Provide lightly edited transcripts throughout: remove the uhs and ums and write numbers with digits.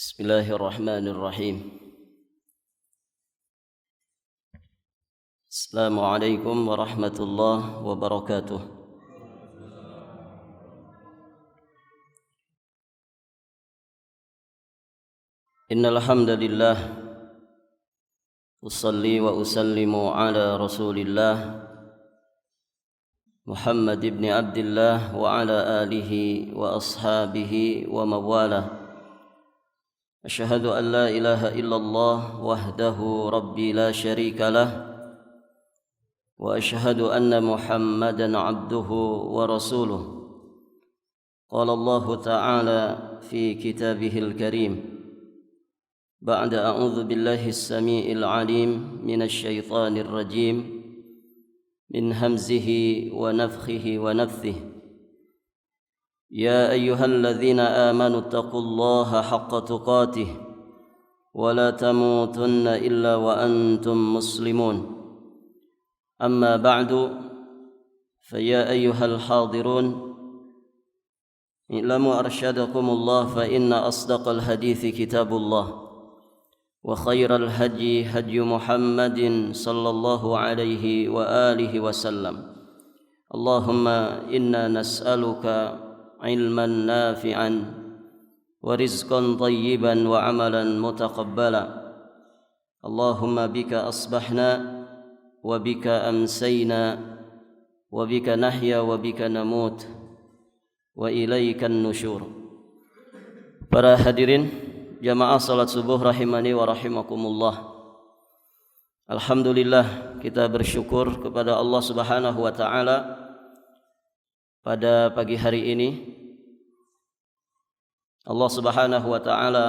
Bismillahirrahmanirrahim. Assalamualaikum warahmatullahi wabarakatuh. Innal hamdalillah usalli wa usallimu ala Rasulillah Muhammad ibn Abdullah wa ala alihi wa ashabihi wa mawalah. Asyhadu an la ilaha illallah wahdahu rabbi la syarika lah wa asyhadu anna Muhammadan abduhu wa rasuluh. Qala Allah ta'ala fi kitabihil karim ba'da a'udzu billahi as-sami'il 'alim minasy syaithanir rajim min hamzihi wa nafthihi wa nafthihi. يا أيها الذين آمنوا اتقوا الله حق تقاته ولا تموتن إلا وأنتم مسلمون أما بعد فيا أيها الحاضرون اعلموا أرشدكم الله فإن أصدق الحديث كتاب الله وخير الهدي هدي محمد صلى الله عليه وآله وسلم اللهم إنا نسألك علما نافعا ورزقا طيبا وعملا متقبلا اللهم بك أصبحنا وبك أمسينا وبك نحيا وبك نموت وإليك النشور. Para hadirin jamaah salat subuh rahimani wa rahimakumullah. Alhamdulillah, kita bersyukur kepada Allah Subhanahu wa taala pada pagi hari ini. Allah Subhanahu wa ta'ala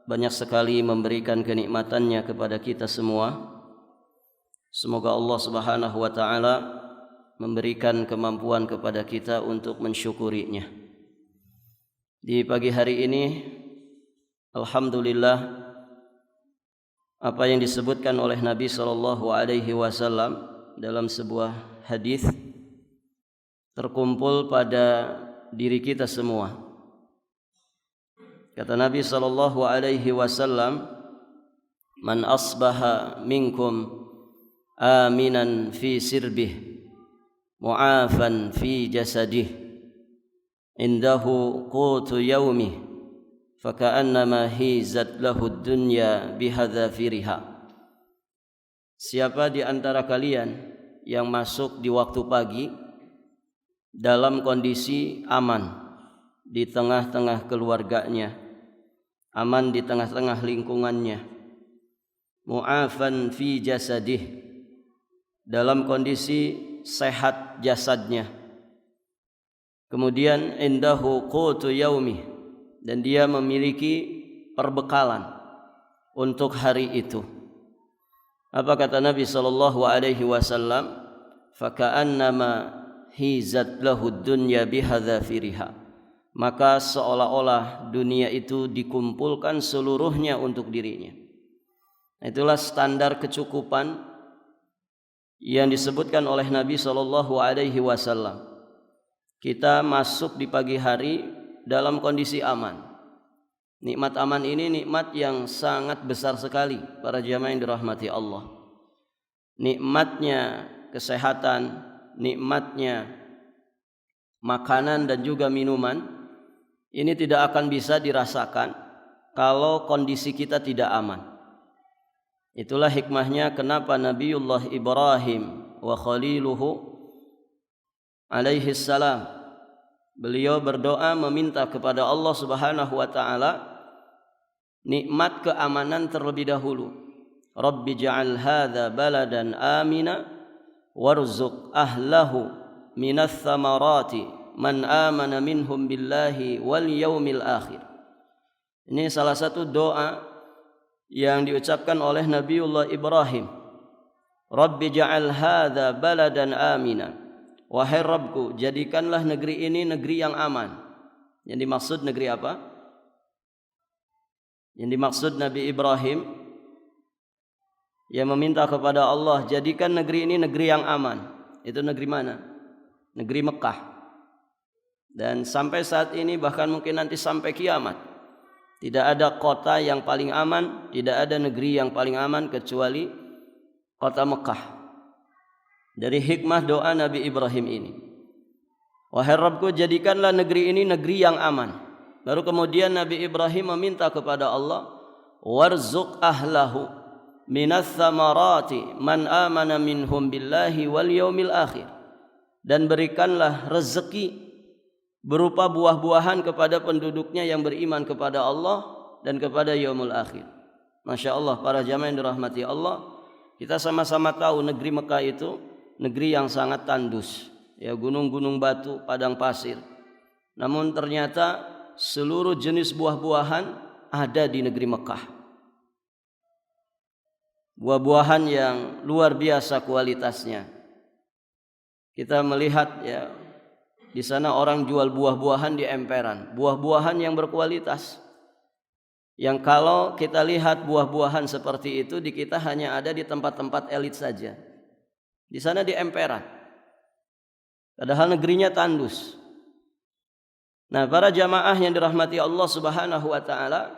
banyak sekali memberikan kenikmatannya kepada kita semua. Semoga Allah Subhanahu wa ta'ala memberikan kemampuan kepada kita untuk mensyukurinya. Di pagi hari ini, alhamdulillah, apa yang disebutkan oleh Nabi SAW dalam sebuah hadis terkumpul pada diri kita semua. Kata Nabi SAW, "Man asbaha minkum aminan fi sirbih, mu'afan fi jasadih, indahu qutu yaumih, faka'annama hizat lahu dunya bihadzafiriha." Siapa di antara kalian yang masuk di waktu pagi dalam kondisi aman di tengah-tengah keluarganya, aman di tengah-tengah lingkungannya, mu'afan fi jasadih, dalam kondisi sehat jasadnya, kemudian indahu qutu yaumih, dan dia memiliki perbekalan untuk hari itu. Apa kata Nabi SAW? Faka'annama hizat lahu dunya bihadzafiriha, maka seolah-olah dunia itu dikumpulkan seluruhnya untuk dirinya. Itulah standar kecukupan yang disebutkan oleh Nabi SAW. Kita masuk di pagi hari dalam kondisi aman. Nikmat aman ini nikmat yang sangat besar sekali para jamaah yang dirahmati Allah. Nikmatnya kesehatan, nikmatnya makanan dan juga minuman, ini tidak akan bisa dirasakan kalau kondisi kita tidak aman. Itulah hikmahnya kenapa Nabiullah Ibrahim wa khaliluhu alaihi salam, beliau berdoa meminta kepada Allah Subhanahu wa taala nikmat keamanan terlebih dahulu. Rabbi ja'al hadza baladan amina warzuq ahlahu minas thamarati man amana minhum billahi wal yaumil akhir. Ini salah satu doa yang diucapkan oleh Nabiullah Ibrahim. Rabbi ja'al hadza baladan amina, wahai Rabbku, jadikanlah negeri ini negeri yang aman. Yang dimaksud negeri apa? Yang dimaksud Nabi Ibrahim yang meminta kepada Allah, jadikan negeri ini negeri yang aman. Itu negeri mana? Negeri Mekah. Dan sampai saat ini, bahkan mungkin nanti sampai kiamat, Tidak ada kota yang paling aman, tidak ada negeri yang paling aman kecuali kota Mekah. Dari hikmah doa Nabi Ibrahim ini, wahai Rabbku, jadikanlah negeri ini negeri yang aman. Baru kemudian Nabi Ibrahim meminta kepada Allah, warzuq ahlahu minas thamarati man amana minhum billahi wal yaumil akhir. Dan berikanlah rezeki berupa buah-buahan kepada penduduknya yang beriman kepada Allah dan kepada yaumul akhir. Masya Allah, para jamaah yang dirahmati Allah, kita sama-sama tahu negeri Mekah itu negeri yang sangat tandus, ya, gunung-gunung batu, padang pasir. Namun ternyata seluruh jenis buah-buahan ada di negeri Mekah. Buah-buahan yang luar biasa kualitasnya. Kita melihat, ya, di sana orang jual buah-buahan di emperan, buah-buahan yang berkualitas. Yang kalau kita lihat buah-buahan seperti itu di kita hanya ada di tempat-tempat elit saja. Di sana di emperan. Padahal negerinya tandus. Nah, para jamaah yang dirahmati Allah Subhanahu wa taala,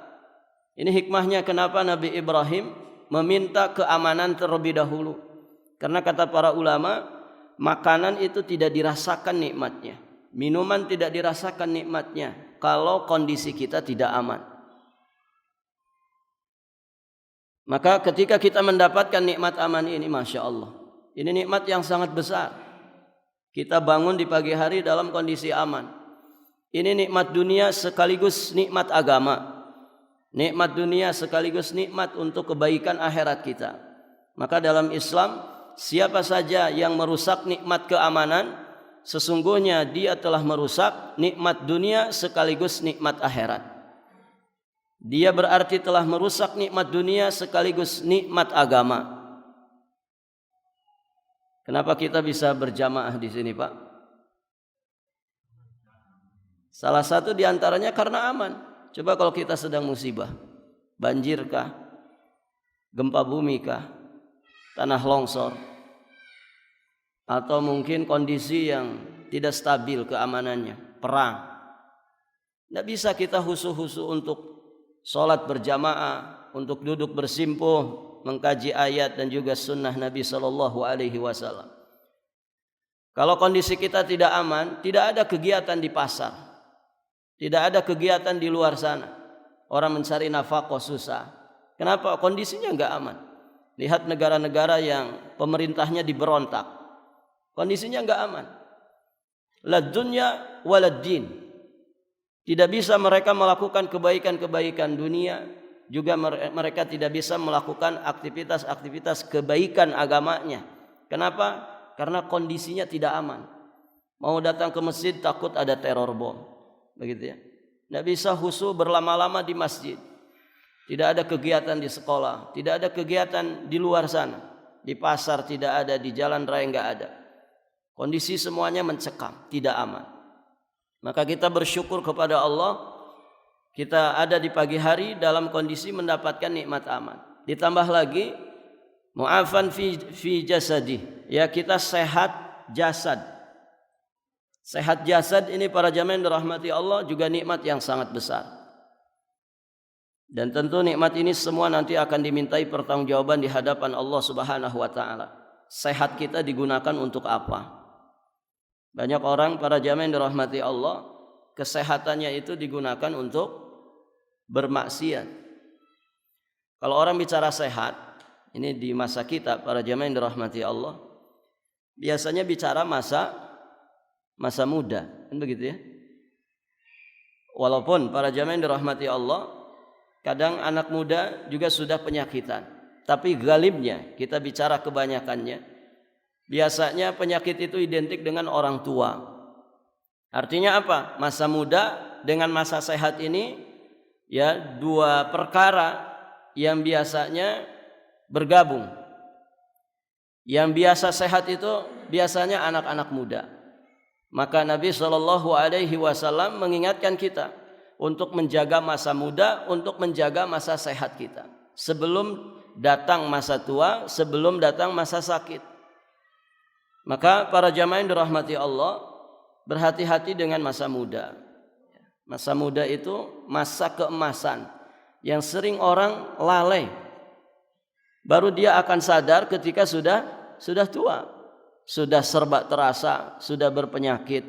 ini hikmahnya kenapa Nabi Ibrahim meminta keamanan terlebih dahulu. Karena kata para ulama, makanan itu tidak dirasakan nikmatnya, minuman tidak dirasakan nikmatnya kalau kondisi kita tidak aman. Maka ketika kita mendapatkan nikmat aman ini, Masya Allah, ini nikmat yang sangat besar. Kita bangun di pagi hari dalam kondisi aman. Ini nikmat dunia sekaligus nikmat agama. Nikmat dunia sekaligus nikmat untuk kebaikan akhirat kita. Maka dalam Islam, siapa saja yang merusak nikmat keamanan, sesungguhnya dia telah merusak nikmat dunia sekaligus nikmat akhirat. Dia berarti telah merusak nikmat dunia sekaligus nikmat agama. Kenapa kita bisa berjamaah di sini, Pak? Salah satu di antaranya karena aman. Coba kalau kita sedang musibah, banjirkah, gempa bumi kah, tanah longsor, atau mungkin kondisi yang tidak stabil keamanannya, perang. Tidak bisa kita husu-husu untuk sholat berjamaah, untuk duduk bersimpuh, mengkaji ayat dan juga sunnah Nabi Sallallahu Alaihi Wasallam. Kalau kondisi kita tidak aman, tidak ada kegiatan di pasar, tidak ada kegiatan di luar sana. Orang mencari nafkah susah. Kenapa? Kondisinya enggak aman. Lihat negara-negara yang pemerintahnya diberontak, kondisinya enggak aman. La dunya walad din. Tidak bisa mereka melakukan kebaikan-kebaikan dunia, juga mereka tidak bisa melakukan aktivitas-aktivitas kebaikan agamanya. Kenapa? Karena kondisinya tidak aman. Mau datang ke masjid takut ada teror bom. Begitu ya. Tidak bisa khusyuk berlama-lama di masjid. Tidak ada kegiatan di sekolah, tidak ada kegiatan di luar sana. Di pasar tidak ada, di jalan raya enggak ada. Kondisi semuanya mencekam, tidak aman. Maka kita bersyukur kepada Allah, kita ada di pagi hari dalam kondisi mendapatkan nikmat aman. Ditambah lagi mu'afan fi jasadi, ya, kita sehat jasad. Sehat jasad ini para jamaah yang dirahmati Allah juga nikmat yang sangat besar. Dan tentu nikmat ini semua nanti akan dimintai pertanggungjawaban di hadapan Allah Subhanahu wa taala. Sehat kita digunakan untuk apa? Banyak orang para jamaah yang dirahmati Allah, kesehatannya itu digunakan untuk bermaksiat. Kalau orang bicara sehat, ini di masa kita para jamaah yang dirahmati Allah, biasanya bicara masa muda, kan begitu ya. Walaupun para jamaah yang dirahmati Allah, kadang anak muda juga sudah penyakitan, tapi galibnya kita bicara kebanyakannya, biasanya penyakit itu identik dengan orang tua. Artinya apa? Masa muda dengan masa sehat ini, ya, dua perkara yang biasanya bergabung. Yang biasa sehat itu biasanya anak-anak muda. Maka Nabi Shallallahu Alaihi Wasallam mengingatkan kita untuk menjaga masa muda, untuk menjaga masa sehat kita sebelum datang masa tua, sebelum datang masa sakit. Maka para jamaah yang dirahmati Allah, berhati-hati dengan masa muda. Masa muda itu masa keemasan yang sering orang lalai. Baru dia akan sadar ketika sudah tua, sudah serba terasa, sudah berpenyakit.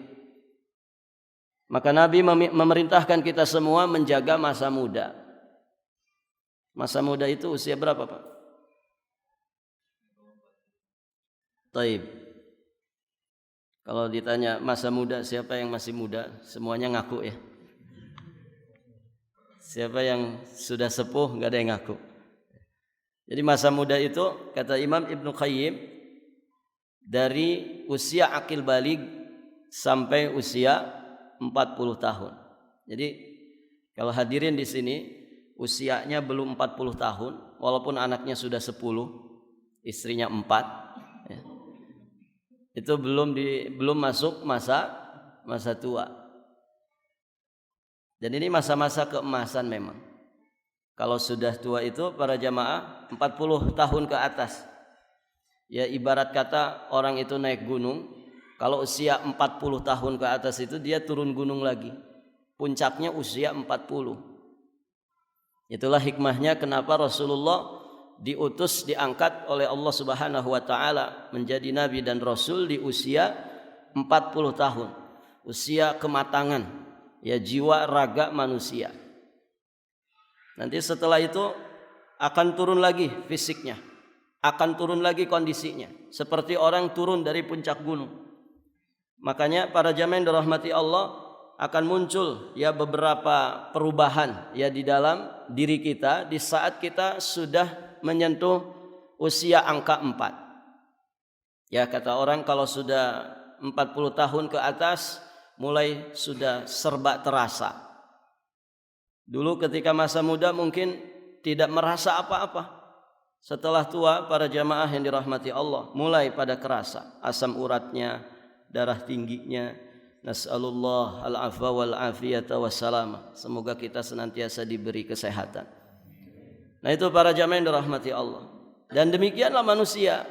Maka Nabi memerintahkan kita semua menjaga masa muda. Masa muda itu usia berapa, Pak? Taib. Kalau ditanya masa muda, siapa yang masih muda? Semuanya ngaku ya. Siapa yang sudah sepuh nggak ada yang ngaku. Jadi masa muda itu kata Imam Ibnu Qayyim dari usia akil balig sampai usia 40 tahun. Jadi kalau hadirin di sini usianya belum 40 tahun, walaupun anaknya sudah 10, istrinya 4, ya, itu belum masuk masa tua. Dan ini masa-masa keemasan memang. Kalau sudah tua itu para jamaah 40 tahun ke atas. Ya ibarat kata orang itu naik gunung, kalau usia 40 tahun ke atas itu dia turun gunung lagi. Puncaknya usia 40. Itulah hikmahnya kenapa Rasulullah diangkat oleh Allah Subhanahu wa taala menjadi nabi dan rasul di usia 40 tahun. Usia kematangan, ya jiwa raga manusia. Nanti setelah itu akan turun lagi fisiknya, akan turun lagi kondisinya, seperti orang turun dari puncak gunung. Makanya para jamaah yang dirahmati Allah akan muncul ya beberapa perubahan ya di dalam diri kita di saat kita sudah menyentuh usia angka 4. Ya kata orang kalau sudah 40 tahun ke atas mulai sudah serba terasa. Dulu ketika masa muda mungkin tidak merasa apa-apa. Setelah tua para jamaah yang dirahmati Allah mulai pada kerasa asam uratnya, darah tingginya. Nas'alullah al-afwa wal afiyata wassalamah. Semoga kita senantiasa diberi kesehatan. Nah itu para jamaah yang dirahmati Allah. Dan demikianlah manusia.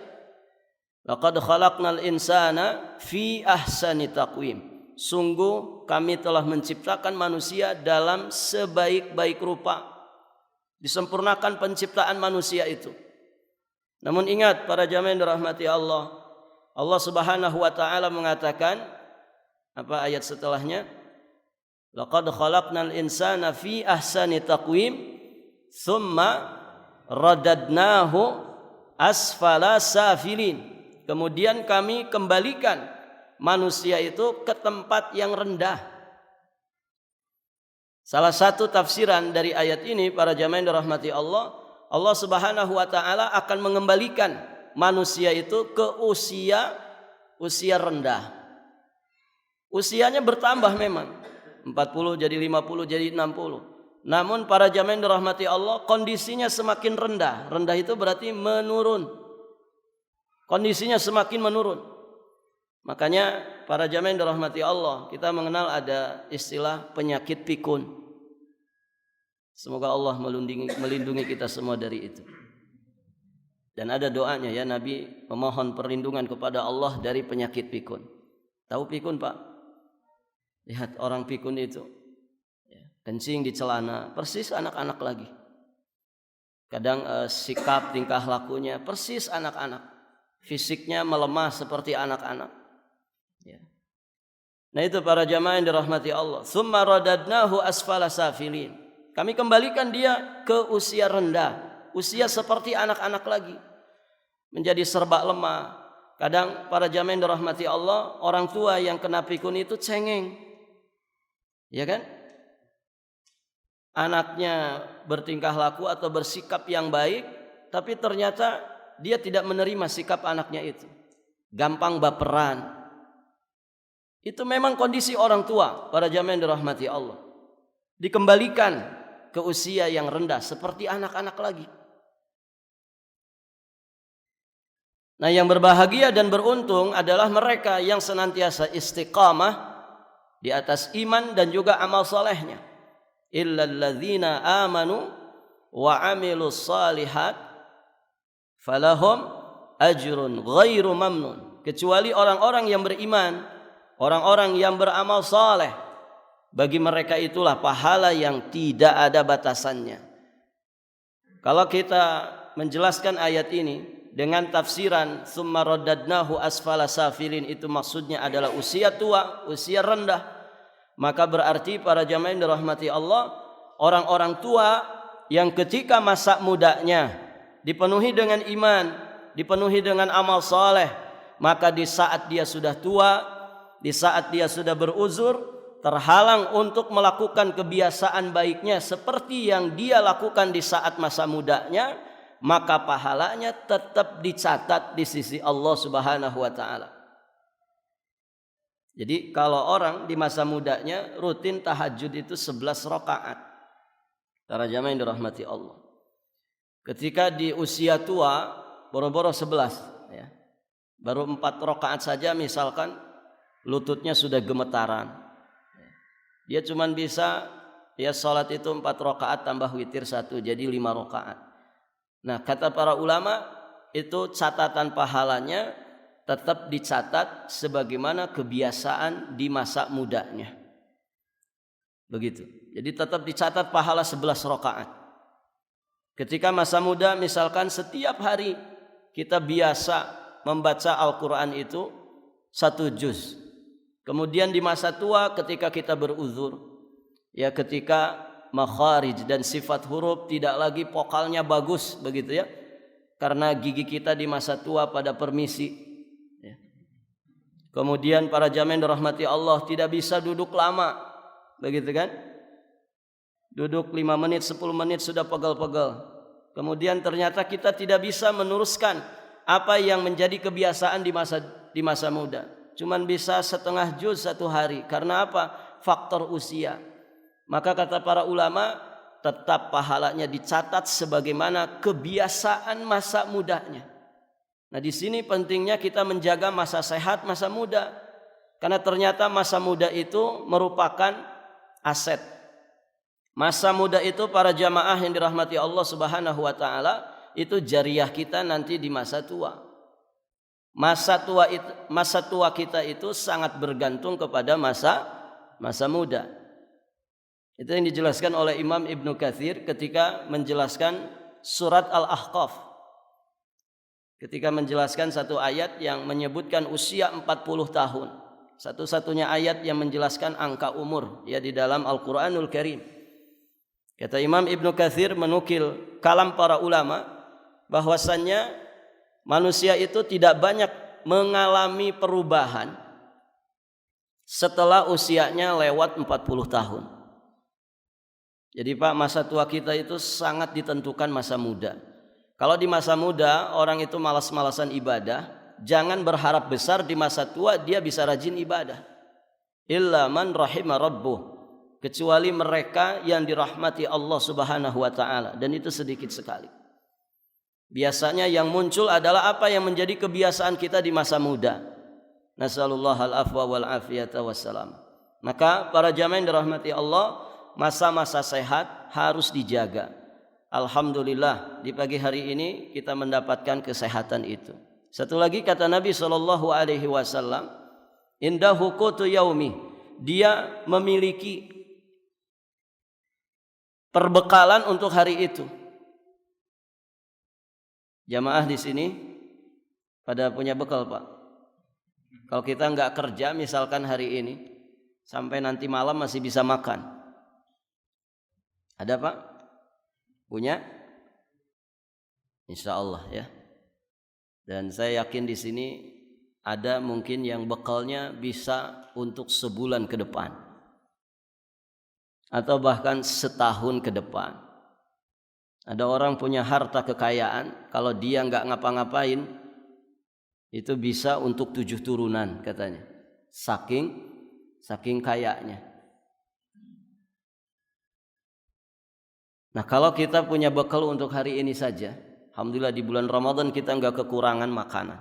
Laqad khalaqnal insana fi ahsani taqwim. Sungguh kami telah menciptakan manusia dalam sebaik-baik rupa. Disempurnakan penciptaan manusia itu. Namun ingat para jamaah yang dirahmati Allah. Allah Subhanahu wa taala mengatakan apa ayat setelahnya? Laqad khalaqnal insana fi ahsani taqwim thumma radadnahu asfala safilin. Kemudian kami kembalikan manusia itu ke tempat yang rendah. Salah satu tafsiran dari ayat ini para jamaah yang dirahmati Allah, Allah Subhanahu wa taala akan mengembalikan manusia itu ke usia rendah. Usianya bertambah memang. 40 jadi 50 jadi 60. Namun para jamaah yang dirahmati Allah kondisinya semakin rendah. Rendah itu berarti menurun. Kondisinya semakin menurun. Makanya para jamaah yang dirahmati Allah, kita mengenal ada istilah penyakit pikun. Semoga Allah melindungi kita semua dari itu. Dan ada doanya ya, Nabi memohon perlindungan kepada Allah dari penyakit pikun. Tahu pikun, Pak? Lihat orang pikun itu kencing di celana, persis anak-anak lagi. Kadang sikap tingkah lakunya persis anak-anak. Fisiknya melemah seperti anak-anak. Ya. Nah itu para jamaah yang dirahmati Allah. Tsumma radadnahu asfala safilin. Kami kembalikan dia ke usia rendah, usia seperti anak-anak lagi. Menjadi serba lemah. Kadang para jamaah yang dirahmati Allah, orang tua yang kena pikun itu cengeng. Ya kan? Anaknya bertingkah laku atau bersikap yang baik, tapi ternyata dia tidak menerima sikap anaknya itu. Gampang baperan. Itu memang kondisi orang tua, para jamaah yang dirahmati Allah. Dikembalikan ke usia yang rendah seperti anak-anak lagi. Nah, yang berbahagia dan beruntung adalah mereka yang senantiasa istiqamah di atas iman dan juga amal salehnya. Illal ladzina amanu wa amilus salihat falahum ajrun ghairu mamnun. Kecuali orang-orang yang beriman, orang-orang yang beramal saleh, Bagi mereka itulah pahala yang tidak ada batasannya. Kalau kita menjelaskan ayat ini dengan tafsiran summa raddadnahu asfala safilin, itu maksudnya adalah usia tua, usia rendah, maka berarti para jamaah yang dirahmati Allah, orang-orang tua yang ketika masa mudanya dipenuhi dengan iman, dipenuhi dengan amal saleh, maka di saat dia sudah tua, di saat dia sudah beruzur, terhalang untuk melakukan kebiasaan baiknya seperti yang dia lakukan di saat masa mudanya, maka pahalanya tetap dicatat di sisi Allah Subhanahu wa taala. Jadi kalau orang di masa mudanya rutin tahajud itu 11 rakaat, para jamaah yang dirahmati Allah. Ketika di usia tua boro-boro 11 ya. Baru 4 rakaat saja misalkan lututnya sudah gemetaran. Dia cuma bisa salat itu 4 rakaat tambah witir 1 jadi 5 rakaat. Nah, kata para ulama itu catatan pahalanya tetap dicatat sebagaimana kebiasaan di masa mudanya. Begitu. Jadi tetap dicatat pahala 11 rakaat. Ketika masa muda misalkan setiap hari kita biasa membaca Al-Quran itu 1 juz. Kemudian di masa tua ketika kita beruzur, ya ketika makharij dan sifat huruf tidak lagi vokalnya bagus begitu ya, karena gigi kita di masa tua pada permisi ya. Kemudian para jamaah yang dirahmati Allah tidak bisa duduk lama begitu kan, duduk 5 menit 10 menit sudah pegal-pegal. Kemudian ternyata kita tidak bisa meneruskan apa yang menjadi kebiasaan di masa muda, cuman bisa setengah juz 1 hari. Karena apa? Faktor usia. Maka kata para ulama tetap pahalanya dicatat sebagaimana kebiasaan masa mudanya. Nah, di sini pentingnya kita menjaga masa sehat, masa muda. Karena ternyata masa muda itu merupakan aset. Masa muda itu para jamaah yang dirahmati Allah Subhanahu wa taala, itu jariah kita nanti di masa tua. Masa tua kita itu sangat bergantung kepada masa muda. Itu yang dijelaskan oleh Imam Ibnu Katsir ketika menjelaskan surat Al-Ahqaf. Ketika menjelaskan satu ayat yang menyebutkan usia 40 tahun. Satu-satunya ayat yang menjelaskan angka umur ya di dalam Al-Qur'anul Karim. Kata Imam Ibnu Katsir menukil kalam para ulama bahwasannya manusia itu tidak banyak mengalami perubahan setelah usianya lewat 40 tahun. Jadi Pak, masa tua kita itu sangat ditentukan masa muda. Kalau di masa muda orang itu malas-malasan ibadah, jangan berharap besar di masa tua dia bisa rajin ibadah. Illa man rahima rabbuh, kecuali mereka yang dirahmati Allah Subhanahu wa taala, dan itu sedikit sekali. Biasanya yang muncul adalah apa yang menjadi kebiasaan kita di masa muda. Nasallallahu al-afwa wal afiyata wassalam. Maka para jamaah yang dirahmati Allah, masa-masa sehat harus dijaga. Alhamdulillah di pagi hari ini kita mendapatkan kesehatan itu. Satu lagi kata Nabi SAW, indahu qutu yaumi, dia memiliki perbekalan untuk hari itu. Jamaah di sini pada punya bekal Pak. Kalau kita nggak kerja misalkan hari ini, sampai nanti malam masih bisa makan. Ada Pak? Punya? Insya Allah ya. Dan saya yakin di sini ada mungkin yang bekalnya bisa untuk sebulan ke depan, atau bahkan setahun ke depan. Ada orang punya harta kekayaan, kalau dia nggak ngapa-ngapain itu bisa untuk 7 turunan katanya. Saking kayanya. Nah, kalau kita punya bekal untuk hari ini saja, alhamdulillah di bulan Ramadan kita nggak kekurangan makanan.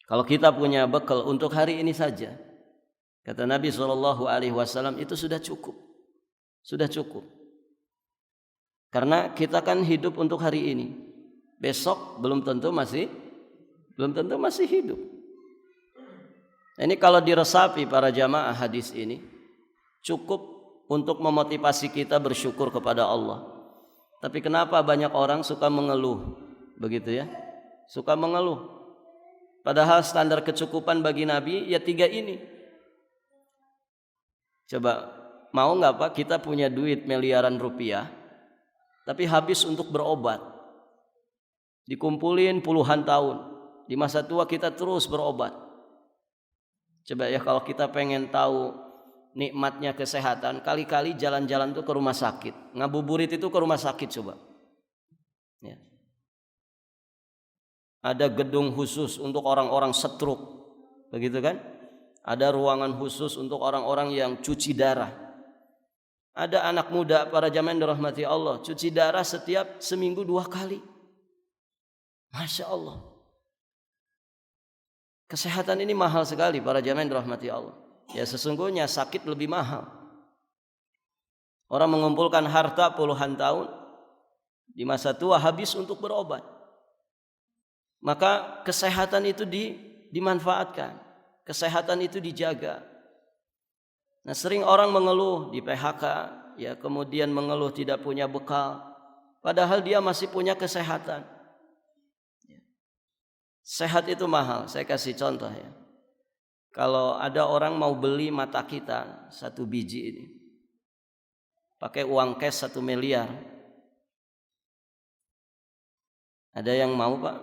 Kalau kita punya bekal untuk hari ini saja, kata Nabi SAW, itu sudah cukup. Sudah cukup. Karena kita kan hidup untuk hari ini. Besok belum tentu masih hidup. Ini kalau diresapi para jamaah hadis ini cukup untuk memotivasi kita bersyukur kepada Allah. Tapi kenapa banyak orang suka mengeluh? Begitu ya. Suka mengeluh. Padahal standar kecukupan bagi Nabi ya 3 ini. Coba mau nggak Pak kita punya duit miliaran rupiah tapi habis untuk berobat. Dikumpulin puluhan tahun. Di masa tua kita terus berobat. Coba ya kalau kita pengen tahu nikmatnya kesehatan, kali-kali jalan-jalan tuh ke rumah sakit. Ngabuburit itu ke rumah sakit coba. Ya. Ada gedung khusus untuk orang-orang stroke. Begitu kan? Ada ruangan khusus untuk orang-orang yang cuci darah. Ada anak muda para jamaah yang dirahmati Allah, cuci darah setiap seminggu 2 kali. Masya Allah. Kesehatan ini mahal sekali para jamaah yang dirahmati Allah. Ya sesungguhnya sakit lebih mahal. Orang mengumpulkan harta puluhan tahun, di masa tua habis untuk berobat. Maka kesehatan itu dimanfaatkan. Kesehatan itu dijaga. Nah sering orang mengeluh di PHK, ya kemudian mengeluh tidak punya bekal. Padahal dia masih punya kesehatan. Sehat itu mahal. Saya kasih contoh ya. Kalau ada orang mau beli mata kita 1 biji ini, pakai uang cash 1 miliar. Ada yang mau Pak?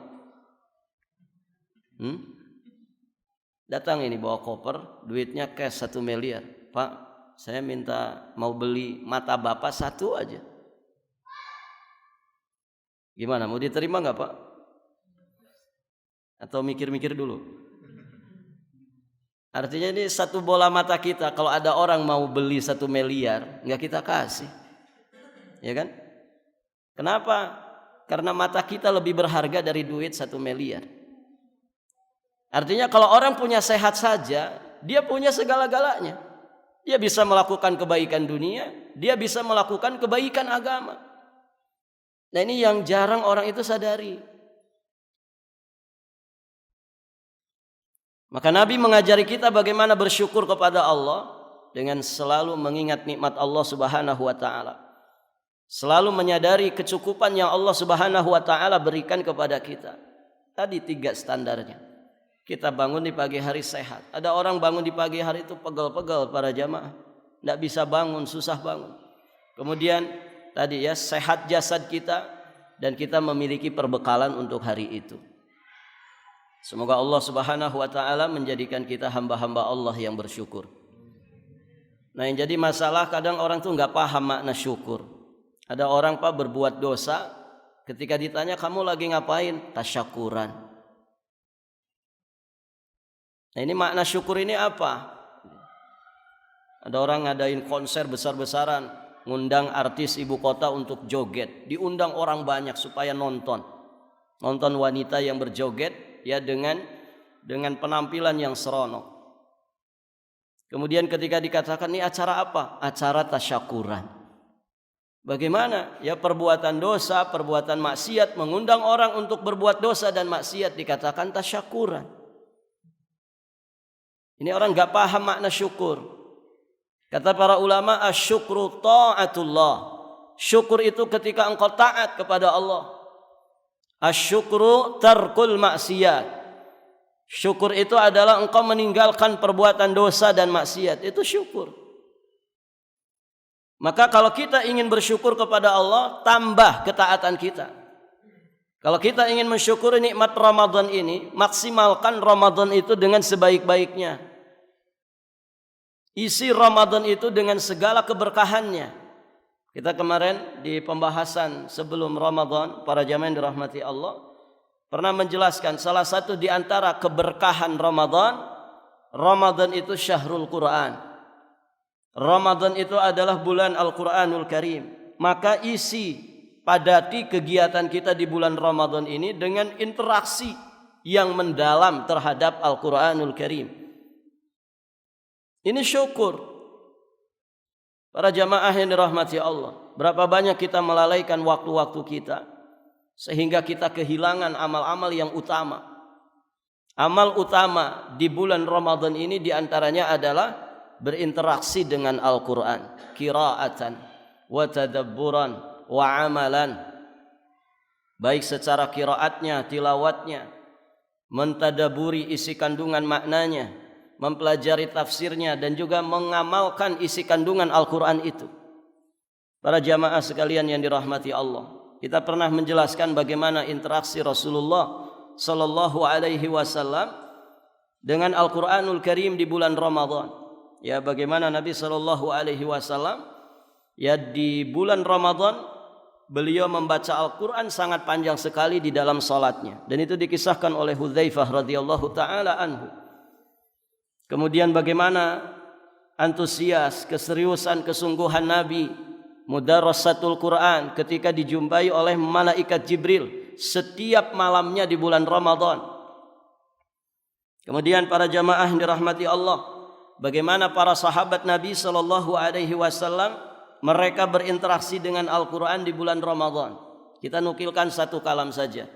Datang ini bawa koper, duitnya cash 1 miliar. Pak, saya minta mau beli mata Bapak 1 aja. Gimana? Mau diterima nggak Pak? Atau mikir-mikir dulu? Artinya ini 1 bola mata kita. Kalau ada orang mau beli 1 miliar, nggak kita kasih, ya kan? Kenapa? Karena mata kita lebih berharga dari duit 1 miliar. Artinya kalau orang punya sehat saja, dia punya segala-galanya. Dia bisa melakukan kebaikan dunia, dia bisa melakukan kebaikan agama. Nah ini yang jarang orang itu sadari. Maka Nabi mengajari kita bagaimana bersyukur kepada Allah dengan selalu mengingat nikmat Allah Subhanahu wa taala. Selalu menyadari kecukupan yang Allah Subhanahu wa taala berikan kepada kita. Tadi 3 standarnya. Kita bangun di pagi hari sehat. Ada orang bangun di pagi hari itu pegel-pegel para jamaah. Tidak bisa bangun, susah bangun. Kemudian tadi ya sehat jasad kita dan kita memiliki perbekalan untuk hari itu. Semoga Allah Subhanahu wa taala menjadikan kita hamba-hamba Allah yang bersyukur. Nah, yang jadi masalah kadang orang tuh enggak paham makna syukur. Ada orang Pak berbuat dosa, ketika ditanya kamu lagi ngapain? Tasyakuran. Nah, ini makna syukur ini apa? Ada orang ngadain konser besar-besaran, ngundang artis ibu kota untuk joget, diundang orang banyak supaya nonton wanita yang berjoget ya dengan penampilan yang seronok. Kemudian ketika dikatakan ini acara apa? Acara tasyakuran. Bagaimana? Ya perbuatan dosa, perbuatan maksiat, mengundang orang untuk berbuat dosa dan maksiat dikatakan tasyakuran. Ini orang enggak paham makna syukur. Kata para ulama, asyukru ta'atullah. Syukur itu ketika engkau taat kepada Allah. Asyukru tarkul maksiat. Syukur itu adalah engkau meninggalkan perbuatan dosa dan maksiat. Itu syukur. Maka kalau kita ingin bersyukur kepada Allah, tambah ketaatan kita. Kalau kita ingin mensyukuri nikmat Ramadan ini, maksimalkan Ramadan itu dengan sebaik-baiknya. Isi Ramadan itu dengan segala keberkahannya. Kita kemarin di pembahasan sebelum Ramadan, para jamaah yang dirahmati Allah, pernah menjelaskan salah satu di antara keberkahan Ramadan itu syahrul Quran. Ramadan itu adalah bulan Al-Quranul Karim. Maka padati kegiatan kita di bulan Ramadan ini dengan interaksi yang mendalam terhadap Al-Quranul Karim. Ini syukur. Para jamaah yang dirahmati Allah, berapa banyak kita melalaikan waktu-waktu kita sehingga kita kehilangan amal-amal yang utama. Amal utama di bulan Ramadan ini diantaranya adalah berinteraksi dengan Al-Quran, qiraatan wa tadabburan wa amalan, baik secara qiraatnya, tilawatnya, mentadaburi isi kandungan maknanya, mempelajari tafsirnya, dan juga mengamalkan isi kandungan Al-Quran itu. Para jamaah sekalian yang dirahmati Allah, kita pernah menjelaskan bagaimana interaksi Rasulullah Sallallahu Alaihi Wasallam dengan Al-Quranul Karim di bulan Ramadan. Ya, bagaimana Nabi Sallallahu Alaihi Wasallam ya di bulan Ramadan beliau membaca Al-Quran sangat panjang sekali di dalam salatnya, dan itu dikisahkan oleh Hudzaifah radhiyallahu taala anhu. Kemudian bagaimana antusias, keseriusan, kesungguhan Nabi mudarrasatul Quran ketika dijumpai oleh malaikat Jibril setiap malamnya di bulan Ramadan. Kemudian para jamaah yang dirahmati Allah, bagaimana para sahabat Nabi Sallallahu Alaihi Wasallam mereka berinteraksi dengan Al-Quran di bulan Ramadan. Kita nukilkan satu kalam saja.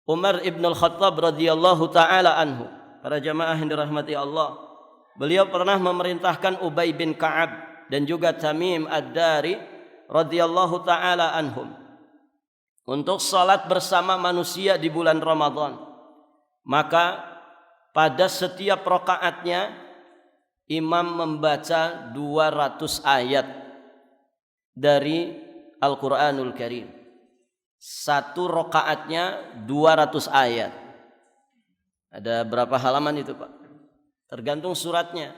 Umar ibn al-Khattab radhiyallahu taala anhu, para jamaah yang dirahmati Allah, beliau pernah memerintahkan Ubay bin Ka'ab dan juga Tamim ad-Dari radhiyallahu taala anhum untuk salat bersama manusia di bulan Ramadan. Maka pada setiap rakaatnya imam membaca 200 ayat dari Al-Quranul Karim. Satu rakaatnya 200 ayat. Ada berapa halaman itu, Pak? Tergantung suratnya.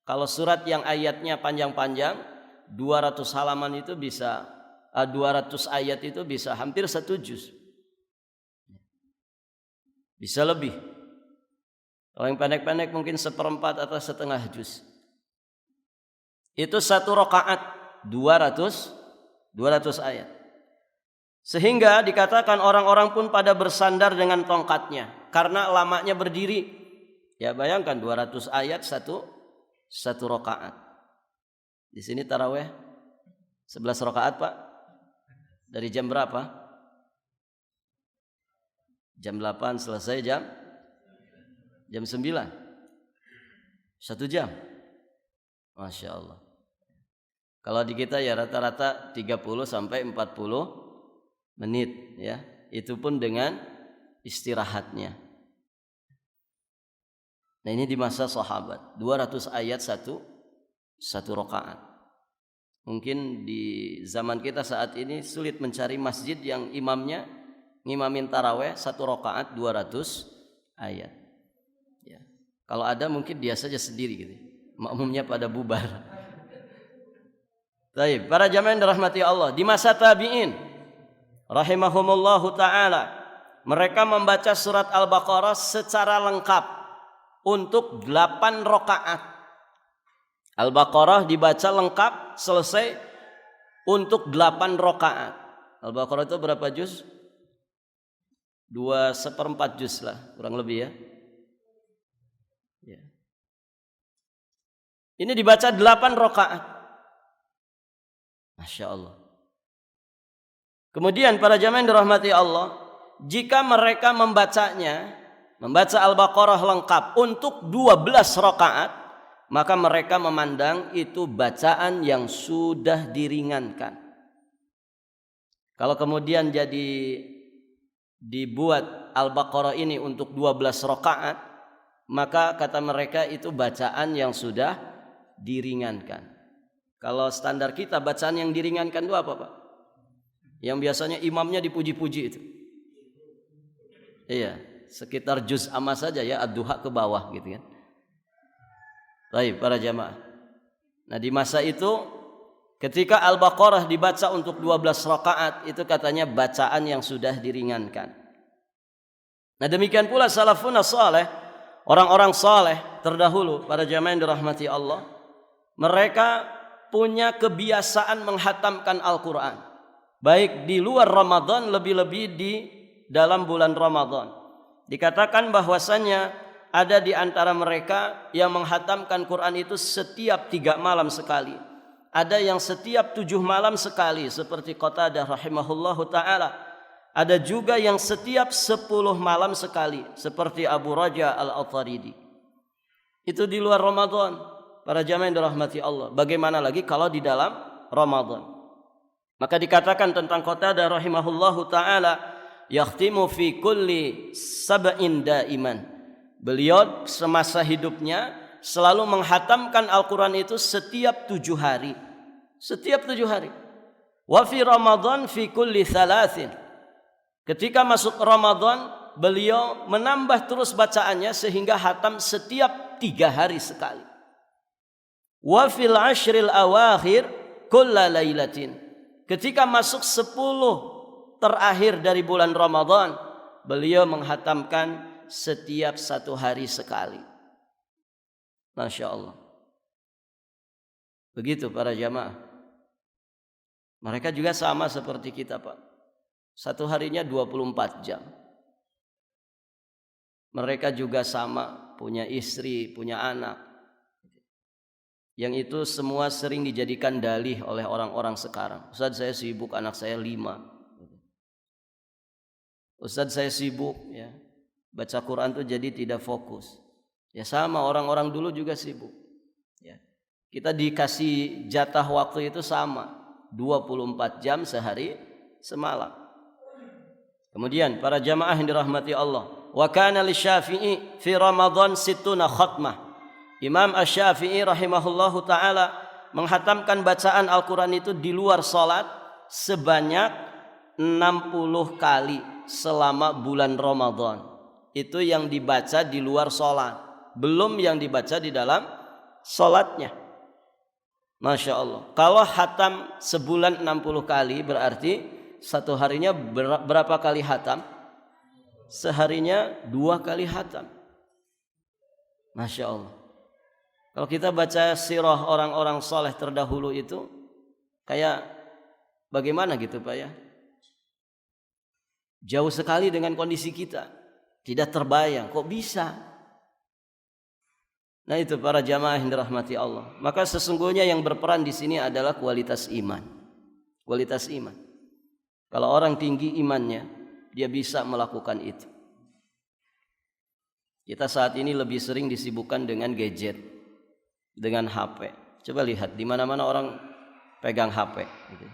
Kalau surat yang ayatnya panjang-panjang, 200 halaman itu bisa 200 ayat itu bisa hampir 1 juz. Bisa lebih. Kalau yang pendek-pendek mungkin 1/4 atau setengah juz. Itu satu rakaat 200 ayat. Sehingga dikatakan orang-orang pun pada bersandar dengan tongkatnya karena lamanya berdiri. Ya, bayangkan 200 ayat satu rakaat. Di sini tarawih 11 rakaat, Pak. Dari jam berapa? Jam 8 selesai jam 9. 1 jam. Masya Allah. Kalau di kita ya rata-rata 30 sampai 40 menit ya. Itu pun dengan istirahatnya. Nah, ini di masa sahabat 200 ayat satu rakaat. Mungkin di zaman kita saat ini sulit mencari masjid yang imamnya ngimamin taraweh 1 rakaat 200 ayat. Ya. Kalau ada mungkin dia saja sendiri gitu. Makmumnya pada bubar. Baik, para jamaah yang dirahmati Allah, di masa tabi'in rahimahumullahu taala, mereka membaca surat Al-Baqarah secara lengkap untuk 8 rakaat. Al-Baqarah dibaca lengkap selesai untuk 8 rakaat. Al-Baqarah itu berapa juz? 2/4 juz lah, kurang lebih ya. Ya. Ini dibaca 8 rakaat. Masya Allah. Kemudian para jamaah yang dirahmati Allah, jika mereka membaca Al-Baqarah lengkap untuk 12 rakaat, maka mereka memandang itu bacaan yang sudah diringankan. Kalau kemudian dibuat Al-Baqarah ini untuk 12 rakaat, maka kata mereka itu bacaan yang sudah diringankan. Kalau standar kita bacaan yang diringankan itu apa, Pak? Yang biasanya imamnya dipuji-puji itu. Iya, sekitar juz amma saja ya, ad-duha ke bawah gitu kan. Baik, para jamaah. Nah, di masa itu ketika Al-Baqarah dibaca untuk 12 rakaat, itu katanya bacaan yang sudah diringankan. Nah, demikian pula salafun saleh, orang-orang saleh terdahulu, para jamaah yang dirahmati Allah, mereka punya kebiasaan menghatamkan Al-Quran, baik di luar Ramadan, lebih-lebih di dalam bulan Ramadan. Dikatakan bahwasannya ada di antara mereka yang menghatamkan Quran itu setiap 3 malam sekali. Ada yang setiap 7 malam sekali, seperti Qatadah rahimahullahu ta'ala. Ada juga yang setiap 10 malam sekali, seperti Abu Raja Al-Atharidi. Itu di luar Ramadan. Para jamaah yang dirahmati Allah. Bagaimana lagi kalau di dalam Ramadan? Maka dikatakan tentang Qatadah rahimahullahu ta'ala, yakhtimu fi kulli sab'in daiman. Beliau semasa hidupnya selalu menghatamkan Al-Quran itu setiap 7 hari. Setiap 7 hari. Wa fi Ramadan fi kulli thalathin. Ketika masuk Ramadan, beliau menambah terus bacaannya sehingga hatam setiap 3 hari sekali. Wa fil ashril awakhir kulla lailatin. Ketika masuk 10 terakhir dari bulan Ramadan, beliau menghatamkan setiap 1 hari sekali. Masya Allah. Begitu para jamaah. Mereka juga sama seperti kita, Pak. 1 harinya 24 jam. Mereka juga sama, punya istri, punya anak. Yang itu semua sering dijadikan dalih oleh orang-orang sekarang. Ustaz, saya sibuk, anak saya 5. Ustaz, saya sibuk, ya, baca Quran tuh jadi tidak fokus. Ya sama, orang-orang dulu juga sibuk. Ya. Kita dikasih jatah waktu itu sama, 24 jam sehari semalam. Kemudian para jamaah yang dirahmati Allah, wa kana lisyafi'i fi Ramadan 60 khatmah. Imam Asy-Syafi'i rahimahullahu ta'ala menghatamkan bacaan Al-Quran itu di luar salat sebanyak 60 kali selama bulan Ramadan. Itu yang dibaca di luar salat, belum yang dibaca di dalam salatnya. Masya Allah. Kalau hatam sebulan 60 kali berarti 1 harinya berapa kali hatam? Seharinya 2 kali hatam. Masya Allah. Kalau kita baca sirah orang-orang soleh terdahulu itu kayak bagaimana gitu Pak ya? Jauh sekali dengan kondisi kita. Tidak terbayang, kok bisa? Nah itu para jamaah yang dirahmati Allah. Maka sesungguhnya yang berperan di sini adalah kualitas iman. Kualitas iman. Kalau orang tinggi imannya, dia bisa melakukan itu. Kita saat ini lebih sering disibukkan dengan gadget, dengan HP. Coba lihat di mana-mana orang pegang HP. Gitu.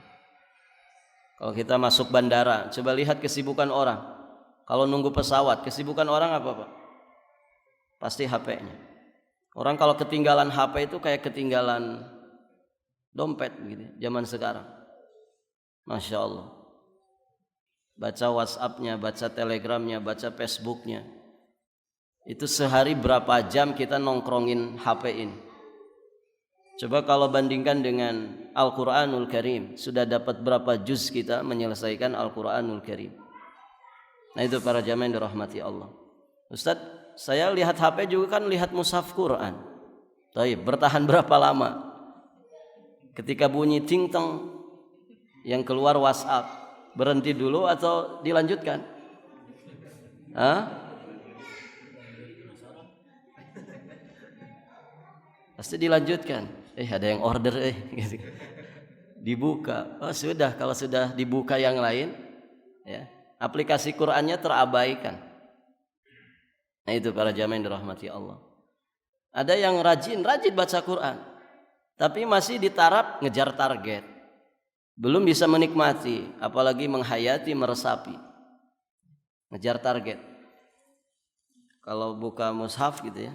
Kalau kita masuk bandara, coba lihat kesibukan orang. Kalau nunggu pesawat, kesibukan orang apa Pak? Pasti HP-nya. Orang kalau ketinggalan HP itu kayak ketinggalan dompet gitu, zaman sekarang. Masya Allah. Baca WhatsApp-nya, baca Telegramnya, baca Facebook-nya. Itu sehari berapa jam kita nongkrongin HP ini. Coba kalau bandingkan dengan Al-Quranul Karim, sudah dapat berapa juz kita menyelesaikan Al-Quranul Karim. Nah itu para jamaah yang dirahmati Allah. Ustaz, saya lihat HP juga kan lihat mushaf Quran. Baik, bertahan berapa lama? Ketika bunyi ting tong yang keluar WhatsApp, berhenti dulu atau dilanjutkan? Hah? Pasti dilanjutkan. Ada yang order gitu. Dibuka. Oh sudah, kalau sudah dibuka yang lain, ya, aplikasi Qur'annya terabaikan. Nah itu para jamaah yang dirahmati Allah. Ada yang rajin baca Quran, tapi masih di taraf ngejar target. Belum bisa menikmati, apalagi menghayati, meresapi. Ngejar target. Kalau buka mushaf gitu ya,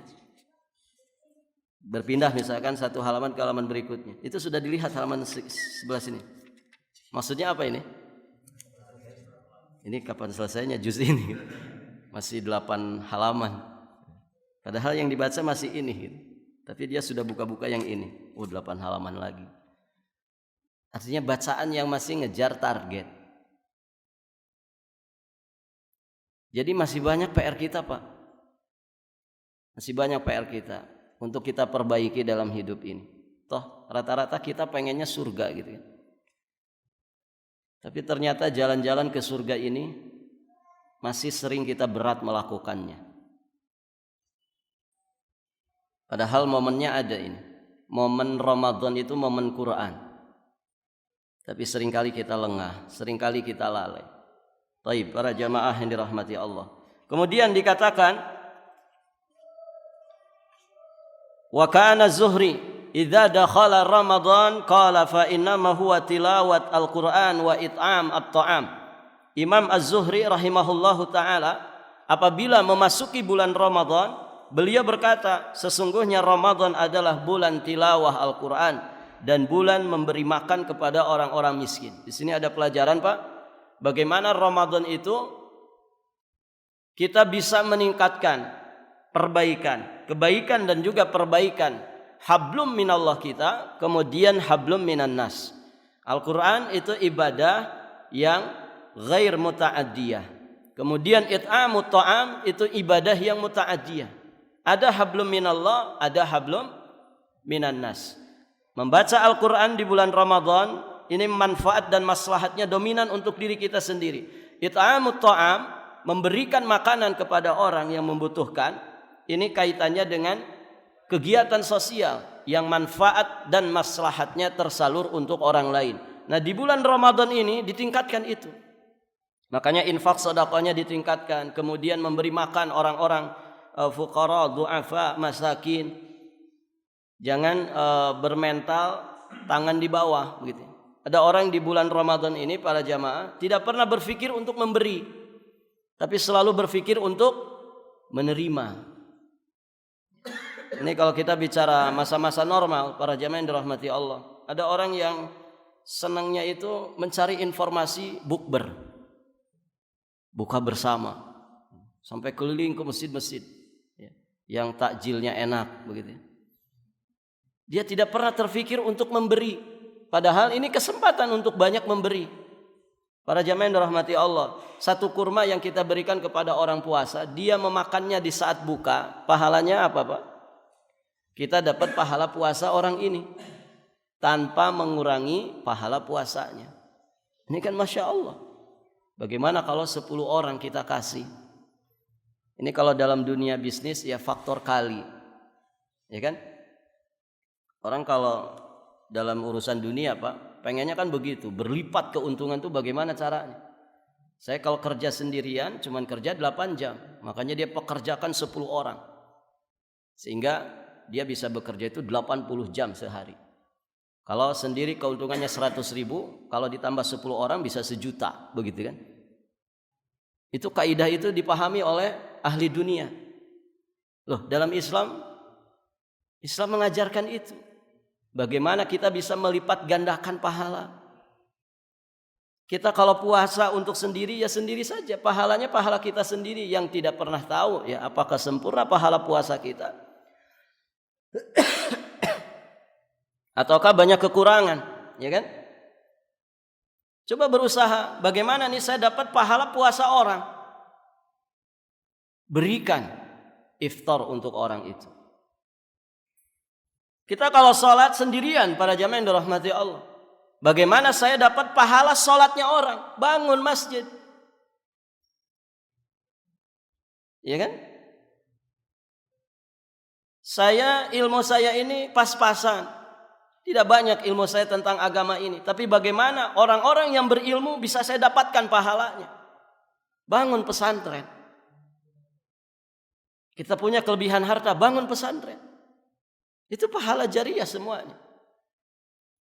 berpindah misalkan 1 halaman ke halaman berikutnya, itu sudah dilihat halaman sebelah sini. Maksudnya apa ini? Ini kapan selesainya juz ini? Masih 8 halaman. Padahal yang dibaca masih ini gitu. Tapi dia sudah buka-buka yang ini. 8 halaman lagi. Artinya bacaan yang masih ngejar target. Jadi masih banyak PR kita Pak. Masih banyak PR kita untuk kita perbaiki dalam hidup ini. Toh rata-rata kita pengennya surga gitu kan. Tapi ternyata jalan-jalan ke surga ini masih sering kita berat melakukannya. Padahal momennya ada ini. Momen Ramadan itu momen Quran. Tapi seringkali kita lengah, seringkali kita lalai. Taib, para jamaah yang dirahmati Allah. Kemudian dikatakan, wa kana Zuhri idza dakhala Ramadan qala fa innama huwa tilawat al-Qur'an wa it'am at-ta'am. Imam Az-Zuhri rahimahullahu taala apabila memasuki bulan Ramadan, beliau berkata, sesungguhnya Ramadan adalah bulan tilawah Al-Qur'an dan bulan memberi makan kepada orang-orang miskin. Di sini ada pelajaran, Pak, bagaimana Ramadan itu kita bisa meningkatkan kebaikan dan juga perbaikan hablum minallah kita, kemudian hablum minan nas. Al-Quran itu ibadah yang ghair muta'addiyah. Kemudian it'amut ta'am itu ibadah yang muta'addiyah. Ada hablum minallah, ada hablum minan nas. Membaca Al-Quran di bulan Ramadan ini manfaat dan maslahatnya dominan untuk diri kita sendiri. It'amut ta'am, memberikan makanan kepada orang yang membutuhkan, ini kaitannya dengan kegiatan sosial yang manfaat dan maslahatnya tersalur untuk orang lain. Nah, di bulan Ramadan ini ditingkatkan itu. Makanya infak sedekahnya ditingkatkan, kemudian memberi makan orang-orang fuqara, du'afa, masakin. Jangan bermental tangan di bawah begitu. Ada orang di bulan Ramadan ini, para jamaah, tidak pernah berpikir untuk memberi, tapi selalu berpikir untuk menerima. Ini kalau kita bicara masa-masa normal, para jamaah yang dirahmati Allah, ada orang yang senangnya itu mencari informasi bukber, buka bersama, sampai keliling ke masjid-masjid yang takjilnya enak begitu. Dia tidak pernah terfikir untuk memberi, padahal ini kesempatan untuk banyak memberi. Para jamaah yang dirahmati Allah, satu kurma yang kita berikan kepada orang puasa, dia memakannya di saat buka, pahalanya apa, Pak? Kita dapat pahala puasa orang ini tanpa mengurangi pahala puasanya. Ini kan Masya Allah. Bagaimana kalau 10 orang kita kasih? Ini kalau dalam dunia bisnis ya faktor kali, ya kan? Orang kalau dalam urusan dunia, Pak, pengennya kan begitu, berlipat keuntungan itu bagaimana caranya? Saya kalau kerja sendirian cuman kerja 8 jam, makanya dia pekerjakan 10 orang. Sehingga dia bisa bekerja itu 80 jam sehari. Kalau sendiri keuntungannya 100.000, kalau ditambah 10 orang bisa 1 juta, begitu kan? Itu kaidah itu dipahami oleh ahli dunia. Loh, dalam Islam mengajarkan itu. Bagaimana kita bisa melipat gandakan pahala. Kita kalau puasa untuk sendiri ya sendiri saja, pahalanya pahala kita sendiri yang tidak pernah tahu ya apakah sempurna pahala puasa kita ataukah banyak kekurangan, ya kan? Coba berusaha, bagaimana nih saya dapat pahala puasa orang? Berikan iftar untuk orang itu. Kita kalau sholat sendirian, para jamaah yang dirahmati Allah, bagaimana saya dapat pahala sholatnya orang? Bangun masjid, ya kan? Ilmu saya ini pas-pasan, tidak banyak ilmu saya tentang agama ini, tapi bagaimana orang-orang yang berilmu bisa saya dapatkan pahalanya? Bangun pesantren. Kita punya kelebihan harta, bangun pesantren. Itu pahala jariah semuanya.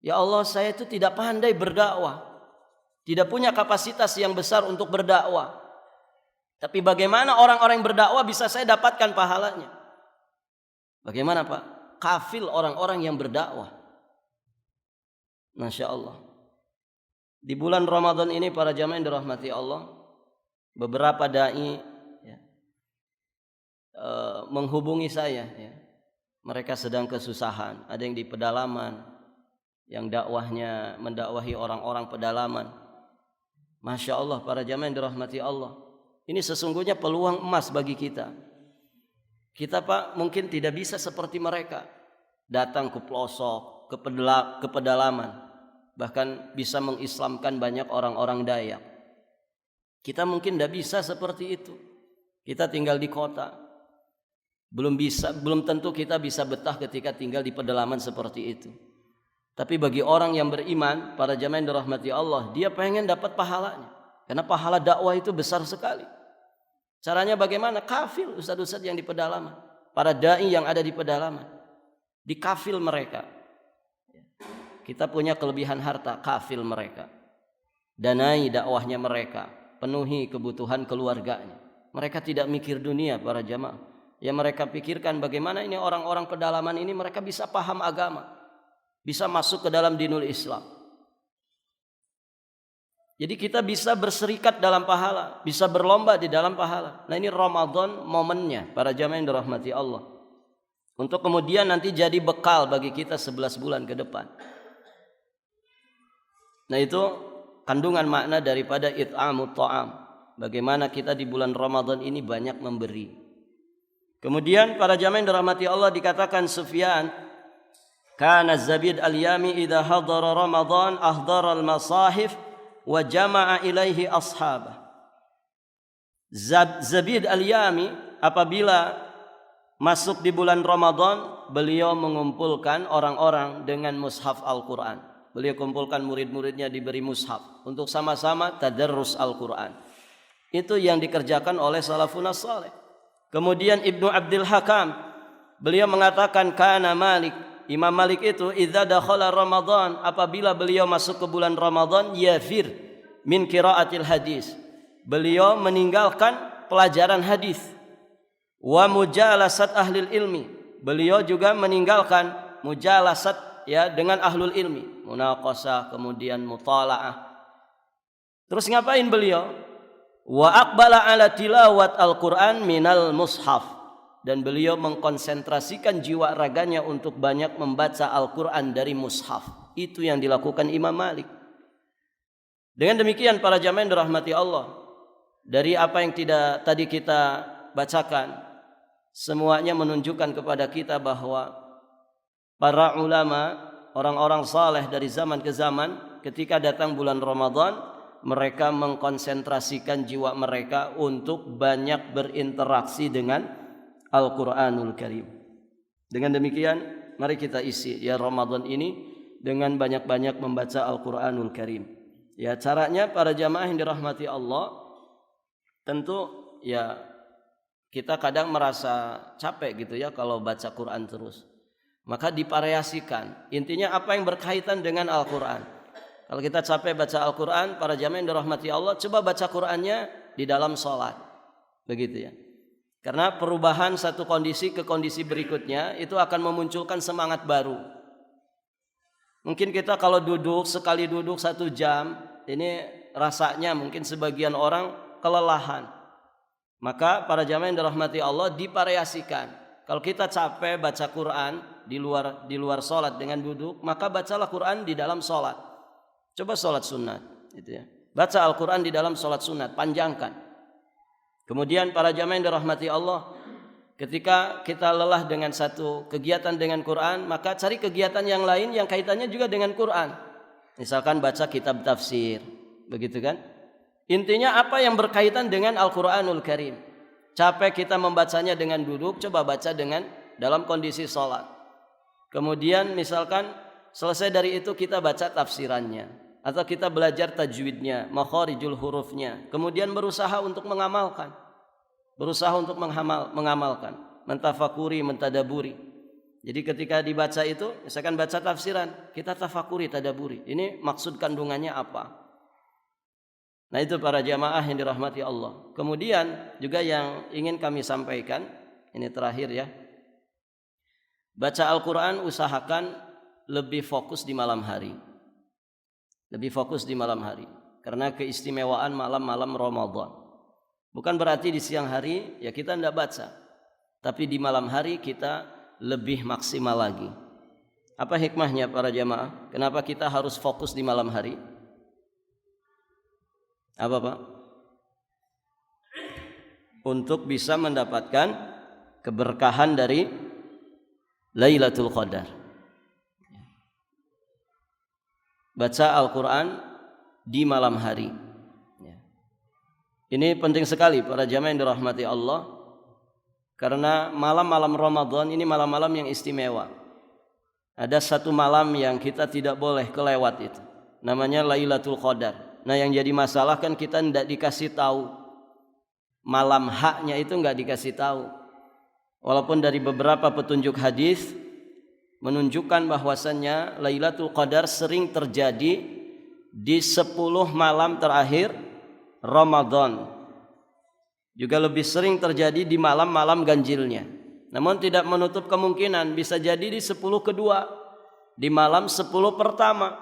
Ya Allah, saya itu tidak pandai berdakwah, tidak punya kapasitas yang besar untuk berdakwah. Tapi bagaimana orang-orang yang berdakwah bisa saya dapatkan pahalanya? Bagaimana, Pak? Kafil orang-orang yang berdakwah. Masya Allah. Di bulan Ramadan ini, para jamaah yang dirahmati Allah, beberapa dai menghubungi saya ya. Mereka sedang kesusahan, ada yang di pedalaman, yang dakwahnya mendakwahi orang-orang pedalaman. Masya Allah, para jamaah yang dirahmati Allah, ini sesungguhnya peluang emas bagi kita. Kita, Pak, mungkin tidak bisa seperti mereka datang ke pelosok, ke pedalaman, bahkan bisa mengislamkan banyak orang-orang Dayak. Kita mungkin tidak bisa seperti itu. Kita tinggal di kota. Belum tentu kita bisa betah ketika tinggal di pedalaman seperti itu. Tapi bagi orang yang beriman, para jamaah yang dirahmati Allah, dia pengen dapat pahalanya. Karena pahala dakwah itu besar sekali. Caranya bagaimana? Kafil ustaz-ustaz yang di pedalaman, para dai yang ada di pedalaman, dikafil mereka. Kita punya kelebihan harta, kafil mereka. Danai dakwahnya mereka, penuhi kebutuhan keluarganya. Mereka tidak mikir dunia para jamaah. Yang mereka pikirkan bagaimana ini orang-orang pedalaman ini mereka bisa paham agama, bisa masuk ke dalam dinul Islam. Jadi kita bisa berserikat dalam pahala, bisa berlomba di dalam pahala. Nah ini Ramadan momennya para jamaah yang dirahmati Allah. Untuk kemudian nanti jadi bekal bagi kita 11 bulan ke depan. Nah itu kandungan makna daripada it'amut ta'am. Bagaimana kita di bulan Ramadan ini banyak memberi. Kemudian para jamaah yang dirahmati Allah dikatakan Sufyan, kana Zabid al-Yami idza hadara Ramadan ahdara al-masahif wa jama'a ilaihi ashabah. Zabid al-Yami apabila masuk di bulan Ramadan, beliau mengumpulkan orang-orang dengan mushaf Al-Quran. Beliau kumpulkan murid-muridnya diberi mushaf untuk sama-sama tadarrus Al-Quran. Itu yang dikerjakan oleh salafun saleh. Kemudian Ibnu Abdul Hakam, beliau mengatakan kana Malik, Imam Malik itu idza dakhala Ramadan, apabila beliau masuk ke bulan Ramadan, yafir min qiraatil hadis. Beliau meninggalkan pelajaran hadis. Wa mujalasat ahlil ilmi. Beliau juga meninggalkan mujalasat ya dengan ahlul ilmi, munaqasah, kemudian mutalaah. Terus ngapain beliau? Wa aqbala ala tilawat al-Quran minal mushaf. Dan beliau mengkonsentrasikan jiwa raganya untuk banyak membaca Al-Quran dari mushaf. Itu yang dilakukan Imam Malik. Dengan demikian para jamaah yang dirahmati Allah, dari apa yang tidak tadi kita bacakan, semuanya menunjukkan kepada kita bahwa para ulama, orang-orang saleh dari zaman ke zaman, ketika datang bulan Ramadan, mereka mengkonsentrasikan jiwa mereka untuk banyak berinteraksi dengan Al-Quranul Karim. Dengan demikian, mari kita isi ya Ramadan ini dengan banyak-banyak membaca Al-Quranul Karim. Ya caranya para jamaah yang dirahmati Allah, tentu ya kita kadang merasa capek gitu ya kalau baca Quran terus. Maka divariasikan. Intinya apa yang berkaitan dengan Al-Quran. Kalau kita capek baca Al-Quran, para jamaah yang dirahmati Allah, coba baca Qurannya di dalam sholat. Begitu ya. Karena perubahan satu kondisi ke kondisi berikutnya itu akan memunculkan semangat baru. Mungkin kita kalau duduk, sekali duduk 1 jam, ini rasanya mungkin sebagian orang kelelahan. Maka para jamaah yang dirahmati Allah divariasikan. Kalau kita capek baca Quran di luar sholat dengan duduk, maka bacalah Quran di dalam sholat. Coba sholat sunat, gitu ya. Baca Al-Quran di dalam sholat sunat, panjangkan. Kemudian para jamaah yang dirahmati Allah, ketika kita lelah dengan satu kegiatan dengan Quran, maka cari kegiatan yang lain yang kaitannya juga dengan Quran. Misalkan baca kitab tafsir, begitu kan? Intinya apa yang berkaitan dengan Al-Quranul Karim. Capek kita membacanya dengan duduk, coba baca dengan dalam kondisi sholat. Kemudian misalkan selesai dari itu kita baca tafsirannya, atau kita belajar tajwidnya, makharijul hurufnya, kemudian berusaha untuk mengamalkan, mengamalkan, mentafakuri, mentadaburi. Jadi ketika dibaca itu, misalkan baca tafsiran, kita tafakuri, tadaburi. Ini maksud kandungannya apa? Nah itu para jamaah yang dirahmati Allah. Kemudian juga yang ingin kami sampaikan, ini terakhir ya. Baca Al-Quran usahakan lebih fokus di malam hari. Lebih fokus di malam hari. Karena keistimewaan malam-malam Ramadan. Bukan berarti di siang hari ya kita tidak baca. Tapi di malam hari kita lebih maksimal lagi. Apa hikmahnya para jamaah? Kenapa kita harus fokus di malam hari? Apa Pak? Untuk bisa mendapatkan keberkahan dari Lailatul Qadar. Baca Al-Quran di malam hari. Ini penting sekali para jamaah yang dirahmati Allah, karena malam-malam Ramadan ini malam-malam yang istimewa. Ada satu malam yang kita tidak boleh kelewat, itu namanya Lailatul Qadar. Nah yang jadi masalah kan kita tidak dikasih tahu malam haknya, itu nggak dikasih tahu. Walaupun dari beberapa petunjuk hadis menunjukkan bahwasannya Lailatul Qadar sering terjadi di 10 malam terakhir Ramadan. Juga lebih sering terjadi di malam-malam ganjilnya. Namun tidak menutup kemungkinan bisa jadi di 10 kedua, di malam 10 pertama.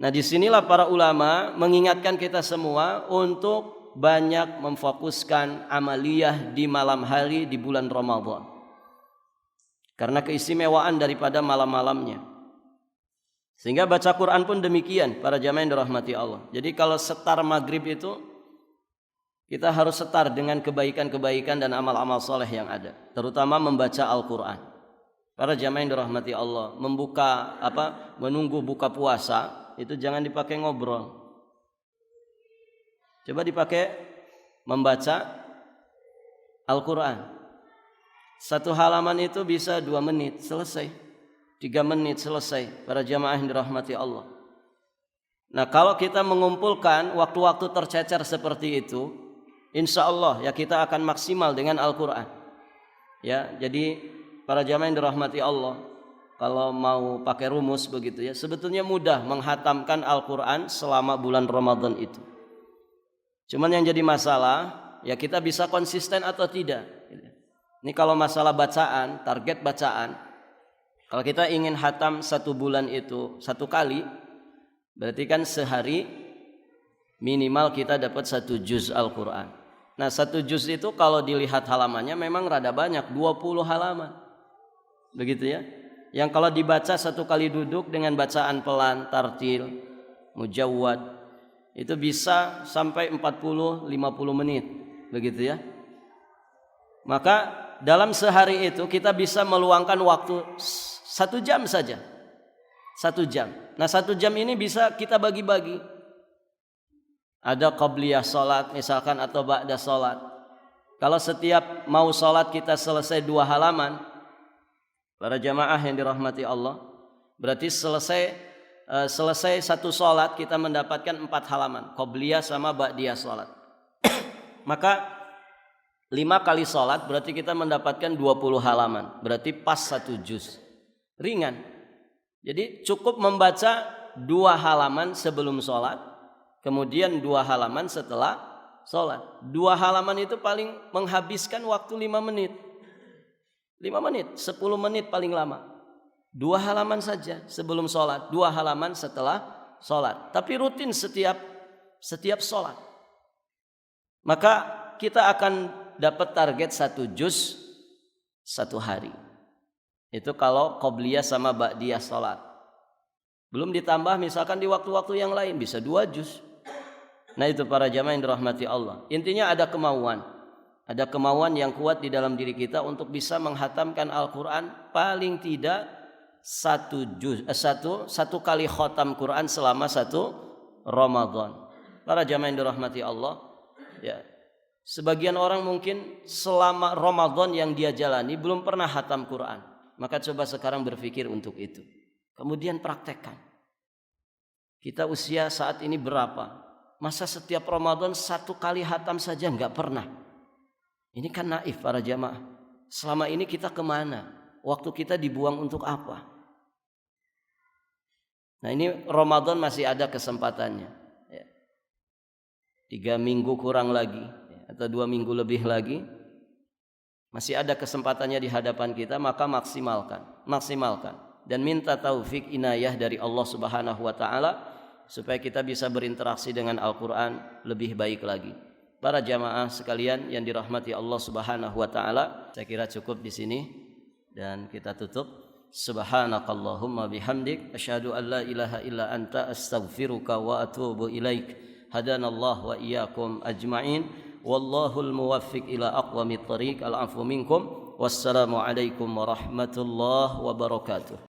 Nah disinilah para ulama mengingatkan kita semua untuk banyak memfokuskan amaliyah di malam hari di bulan Ramadan, karena keistimewaan daripada malam-malamnya. Sehingga baca Quran pun demikian para jamaah yang dirahmati Allah. Jadi kalau setar maghrib itu kita harus setar dengan kebaikan-kebaikan dan amal-amal soleh yang ada, terutama membaca Al-Quran. Para jamaah yang dirahmati Allah, menunggu buka puasa itu jangan dipakai ngobrol. Coba dipakai membaca Al-Quran. 1 halaman itu bisa 2 menit selesai, 3 menit selesai. Para jamaah yang dirahmati Allah. Nah kalau kita mengumpulkan waktu-waktu tercecer seperti itu, insya Allah ya kita akan maksimal dengan Al-Quran. Ya, jadi para jamaah yang dirahmati Allah, kalau mau pakai rumus begitu ya, sebetulnya mudah menghatamkan Al-Quran selama bulan Ramadan itu. Cuman yang jadi masalah ya kita bisa konsisten atau tidak. Ini kalau masalah bacaan, target bacaan, kalau kita ingin hatam 1 bulan itu 1 kali, berarti kan sehari minimal kita dapat 1 juz Al-Quran. Nah 1 juz itu kalau dilihat halamannya memang rada banyak, 20 halaman. Begitu ya. Yang kalau dibaca 1 kali duduk dengan bacaan pelan, tartil, mujawwad, itu bisa sampai 40-50 menit. Begitu ya. Maka dalam sehari itu kita bisa meluangkan waktu 1 jam saja. 1 jam. Nah 1 jam ini bisa kita bagi-bagi. Ada qabliyah salat misalkan atau ba'da salat. Kalau setiap mau salat kita selesai 2 halaman, para jamaah yang dirahmati Allah, berarti selesai 1 salat kita mendapatkan 4 halaman, qabliyah sama ba'diyah salat. Maka 5 kali salat berarti kita mendapatkan 20 halaman, berarti pas 1 juz. Ringan. Jadi cukup membaca 2 halaman sebelum salat, kemudian 2 halaman setelah salat. 2 halaman itu paling menghabiskan waktu 5 menit. 5 menit, 10 menit paling lama. 2 halaman saja sebelum sholat, 2 halaman setelah sholat. Tapi rutin setiap sholat. Maka kita akan dapat target 1 juz 1 hari. Itu kalau qobliyah sama ba'diyah sholat. Belum ditambah misalkan di waktu-waktu yang lain bisa 2 juz. Nah itu para jamaah yang dirahmati Allah. Intinya ada kemauan. Ada kemauan yang kuat di dalam diri kita untuk bisa menghatamkan Al-Quran paling tidak 1 kali khotam Quran selama 1 Ramadan. Para jamaah yang dirahmati Allah, ya, sebagian orang mungkin selama Ramadan yang dia jalani belum pernah khatam Quran. Maka coba sekarang berpikir untuk itu. Kemudian praktekkan. Kita usia saat ini berapa? Masa setiap Ramadan 1 kali khatam saja enggak pernah? Ini kan naif para jamaah. Selama ini kita kemana? Waktu kita dibuang untuk apa? Nah ini Ramadan masih ada kesempatannya. 3 minggu kurang lagi, atau 2 minggu lebih lagi. Masih ada kesempatannya di hadapan kita, maka maksimalkan. Dan minta taufik inayah dari Allah Subhanahu wa Ta'ala, supaya kita bisa berinteraksi dengan Al-Quran lebih baik lagi. Para jamaah sekalian yang dirahmati Allah Subhanahu wa Ta'ala, saya kira cukup di sini dan kita tutup. Subhanakallahumma bihamdik asyhadu an la ilaha illa anta astaghfiruka wa atubu ilaik. Hadanallahu wa iyyakum ajma'in. Wallahul muwaffiq ila aqwamit thariq. Al-'afwu minkum. Wassalamu alaikum warahmatullahi wabarakatuh.